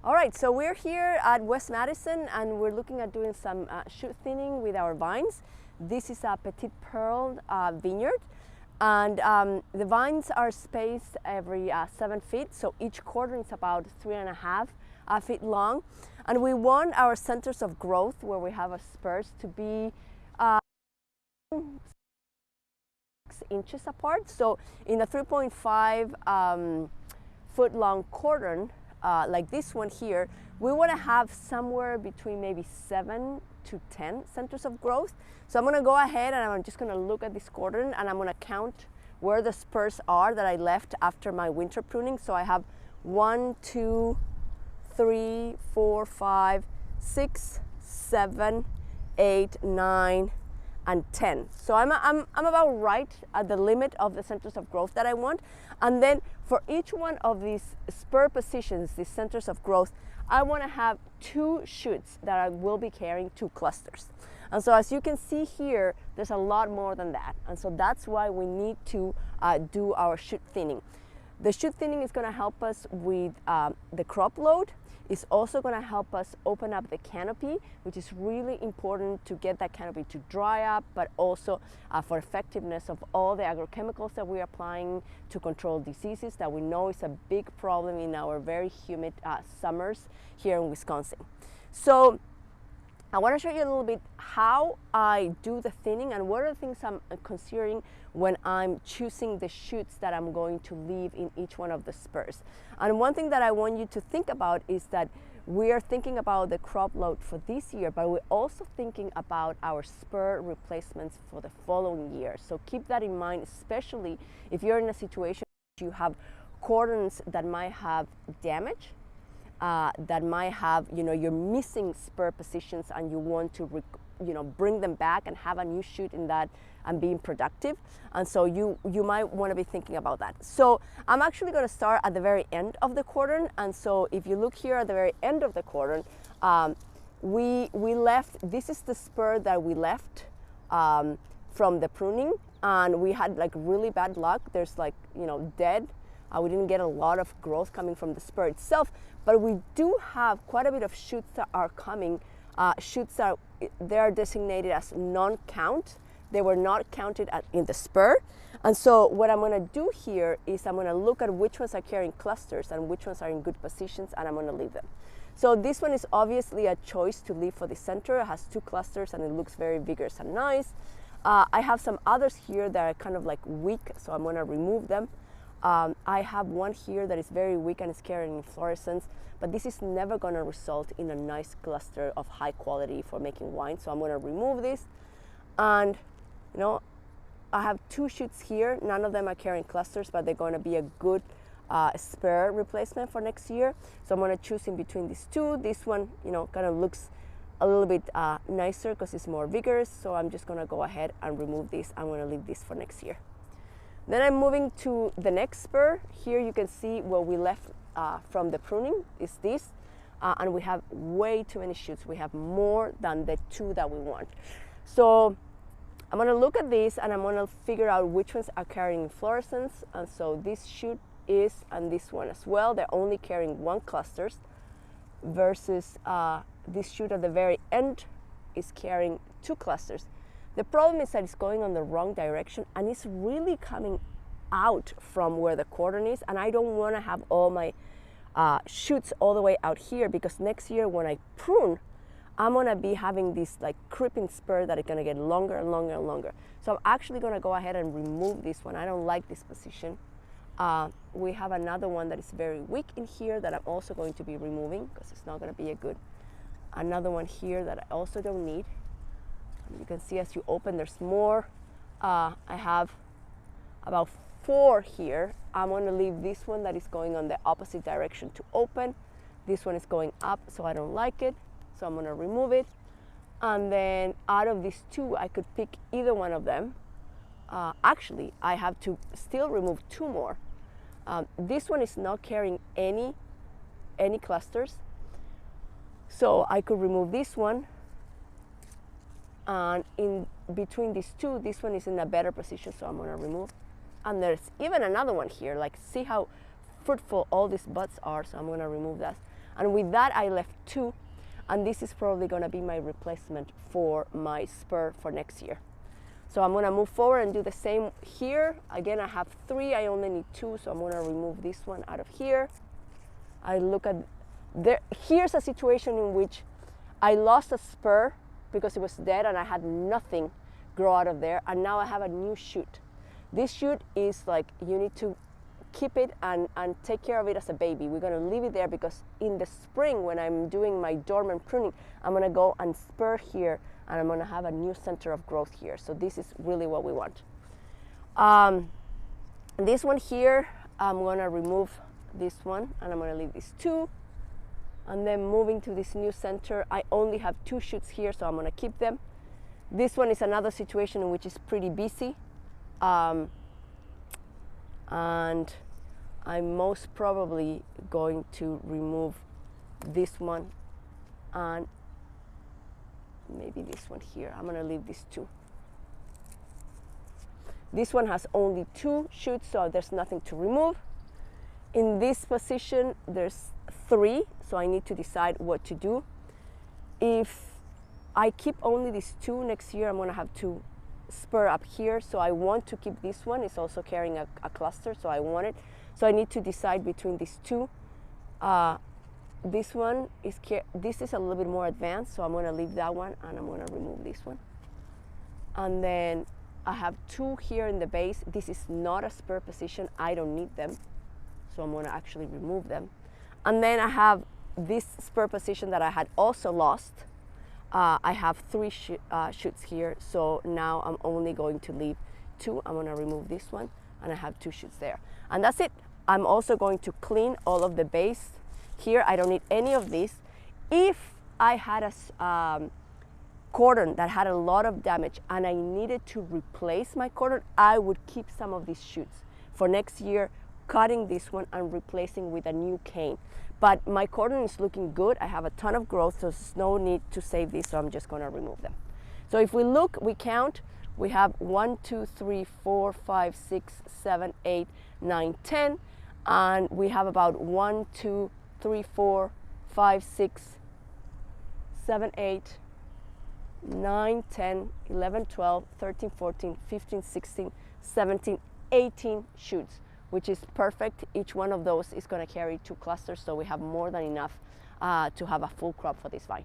All right, so we're here at West Madison and we're looking at doing some shoot thinning with our vines. This is a Petite Pearl vineyard, and the vines are spaced every 7 feet, so each quarter is about 3.5 feet long. And we want our centers of growth, where we have our spurs, to be 6 inches apart. So in a 3.5 foot long cordon, like this one here, we want to have somewhere between maybe 7 to 10 centers of growth. So I'm going to go ahead and I'm just going to look at this cordon and I'm going to count where the spurs are that I left after my winter pruning. So I have 1, 2, 3, 4, 5, 6, 7, 8, 9, and 10. So I'm about right at the limit of the centers of growth that I want. And then for each one of these spur positions, these centers of growth, I want to have 2 shoots that I will be carrying 2 clusters. And so as you can see here, there's a lot more than that. And so that's why we need to do our shoot thinning. The shoot thinning is going to help us with the crop load. It's also going to help us open up the canopy, which is really important to get that canopy to dry up, but also for effectiveness of all the agrochemicals that we're applying to control diseases that we know is a big problem in our very humid summers here in Wisconsin. So I want to show you a little bit how I do the thinning and what are the things I'm considering when I'm choosing the shoots that I'm going to leave in each one of the spurs. And one thing that I want you to think about is that we are thinking about the crop load for this year, but we're also thinking about our spur replacements for the following year. So keep that in mind, especially if you're in a situation where you have cordons that might have damage, that might have, you're missing spur positions and you want to, bring them back and have a new shoot in that and being productive. And so you might want to be thinking about that. So I'm actually going to start at the very end of the cordon. And so if you look here at the very end of the cordon, we left, this is the spur that we left from the pruning, and we had like really bad luck. There's dead. We didn't get a lot of growth coming from the spur itself, but we do have quite a bit of shoots that are coming. Shoots they are designated as non-count. They were not counted in the spur. And so what I'm going to do here is I'm going to look at which ones are carrying clusters and which ones are in good positions, and I'm going to leave them. So this one is obviously a choice to leave for the center. It has 2 clusters and it looks very vigorous and nice. I have some others here that are kind of like weak, so I'm going to remove them. I have one here that is very weak and is carrying inflorescence, but this is never going to result in a nice cluster of high quality for making wine. So I'm going to remove this. And I have 2 shoots here. None of them are carrying clusters, but they're going to be a good spur replacement for next year. So I'm going to choose in between these 2. This one, kind of looks a little bit nicer because it's more vigorous. So I'm just going to go ahead and remove this. I'm going to leave this for next year. Then I'm moving to the next spur. Here you can see what we left from the pruning is this, and we have way too many shoots. We have more than the 2 that we want. So I'm going to look at this and I'm going to figure out which ones are carrying inflorescence. And so this shoot is, and this one as well, they're only carrying 1 clusters versus this shoot at the very end is carrying 2 clusters. The problem is that it's going on the wrong direction and it's really coming out from where the cordon is, and I don't want to have all my shoots all the way out here, because next year when I prune, I'm going to be having this like creeping spur that is going to get longer and longer and longer. So I'm actually going to go ahead and remove this one. I don't like this position. We have another one that is very weak in here that I'm also going to be removing because it's not going to be a good. Another one here that I also don't need. You can see as you open, there's more. I have about 4 here. I'm going to leave this one that is going on the opposite direction to open. This one is going up, so I don't like it. So I'm going to remove it. And then out of these 2, I could pick either one of them. Actually, I have to still remove 2 more. This one is not carrying any clusters. So I could remove this one. And in between these 2, this one is in a better position, so I'm going to remove. And there's even another one here. Like, see how fruitful all these buds are, so I'm going to remove that. And with that, I left 2. And this is probably gonna be my replacement for my spur for next year. So I'm gonna move forward and do the same here. Again, I have 3, I only need 2, so I'm gonna remove this one out of here. I look at there. Here's a situation in which I lost a spur because it was dead and I had nothing grow out of there, and now I have a new shoot. This shoot is like, you need to keep it and take care of it as a baby. We're gonna leave it there because in the spring when I'm doing my dormant pruning, I'm gonna go and spur here and I'm gonna have a new center of growth here. So this is really what we want. This one here, I'm gonna remove this one and I'm gonna leave these 2. And then moving to this new center, I only have 2 shoots here, so I'm gonna keep them. This one is another situation in which is pretty busy. And I'm most probably going to remove this one and maybe this one here. I'm gonna leave these 2. This one has only 2 shoots, so there's nothing to remove. In this position, there's 3, so I need to decide what to do. If I keep only these 2 next year, I'm gonna have to spur up here, so I want to keep this one. It's also carrying a cluster, so I want it. So I need to decide between these 2. This one is, this is a little bit more advanced, so I'm gonna leave that one and I'm gonna remove this one. And then I have 2 here in the base. This is not a spur position, I don't need them. So I'm gonna actually remove them. And then I have this spur position that I had also lost. I have 3 shoots here, so now I'm only going to leave 2. I'm gonna remove this one, and I have 2 shoots there. And that's it. I'm also going to clean all of the base here. I don't need any of this. If I had a cordon that had a lot of damage and I needed to replace my cordon, I would keep some of these shoots for next year, cutting this one and replacing with a new cane. But my cordon is looking good. I have a ton of growth, so there's no need to save these, so I'm just gonna remove them. So if we look, we count, we have 1, 2, 3, 4, 5, 6, 7, 8, 9, 10, and we have about 1, 2, 3, 4, 5, 6, 7, 8, 9, 10, 11, 12, 13, 14, 15, 16, 17, 18 shoots, which is perfect. Each one of those is going to carry 2 clusters, so we have more than enough to have a full crop for this vine.